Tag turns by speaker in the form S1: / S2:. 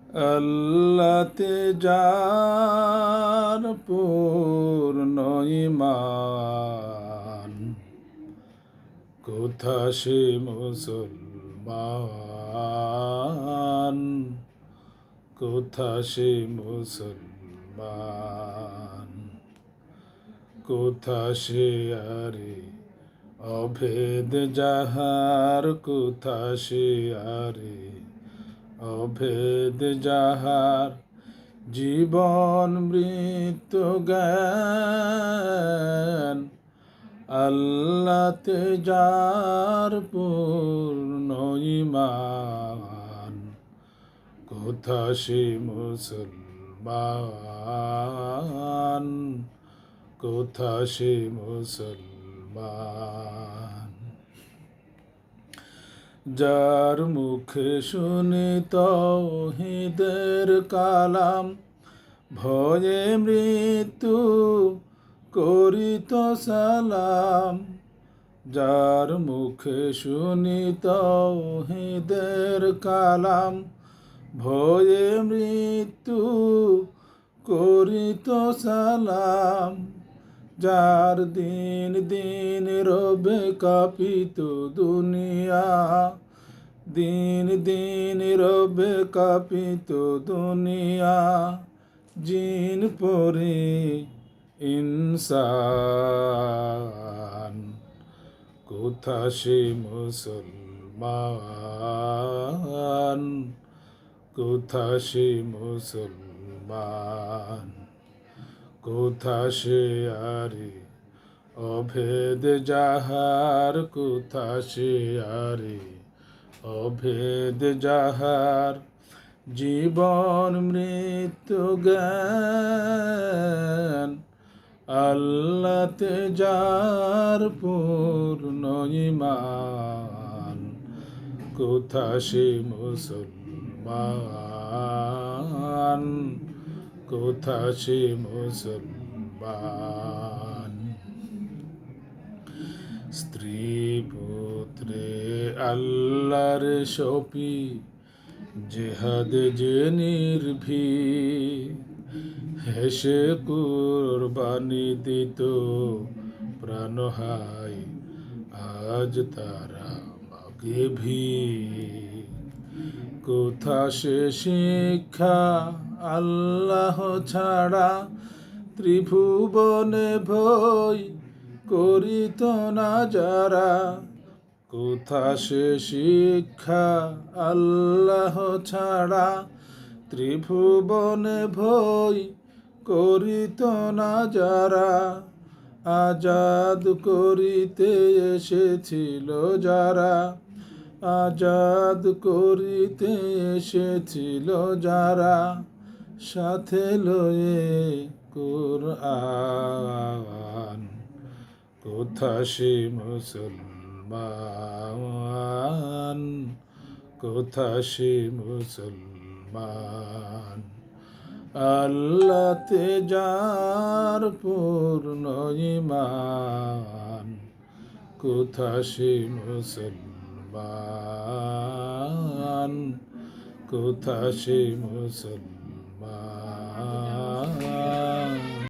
S1: আল্লাহতে যার পূর্ণ ঈমান, কোথা সে মুসলমান, কোথা সে মুসলমান, কোথা সে আরে অভেদ যাহার, কোথা সে আরে অভেদ যাহার, জীবন মৃত্যু জ্ঞান, আল্লাহতে যার পূর্ণ ঈমান, কোথা সে মুসলমান, কোথা সে মুসলমান। যার মুখে শুনি তাওহীদের কালাম, ভয়ে মৃত্যু করিত সালাম। যার মুখে শুনি তাওহীদের কালাম, ভয়ে মৃত্যু করিত সালাম। যার দিন দিন রবে কাঁপিত দুনিয়া, দিন দিন রবে কাঁপিত দুনিয়া। জিন পরি ইনসান, কোথা সে মুসলমান, কোথা সে মুসলমান, কোথা সে আরে অভেদ যাহার, কোথা সে আরে অভেদ যাহার, জীবন মৃত্যু জ্ঞান, আল্লাহতে যার পূর্ণ ঈমান, কোথা সে মুসলমান, কোথা সে মুসলমান। স্ত্রী পুত্রে আল্লাহর শপি, জেহাদে যে নির্ভীক, হেসে কুরবানি দিত প্রাণহাই, আজ তারা মাগে ভিক। কোথা সে শিক্ষা আল্লাহ ছাড়া, ত্রিভুবনে ভয় করিত না যারা। কোথা সে শিক্ষা আল্লাহ ছাড়া, ত্রিভুবনে ভয় করিত না যারা। আজাদ করিতে এসেছিল যারা, আজাদ করিতে এসেছিল যারা, সাথে লয়ে কুরআন, কোথা সে মুসলমান, কোথা সে মুসলমান। আল্লাহতে যার পূর্ণ ঈমান, কোথা সে মুসলমান, কোথা সে মুসলমান।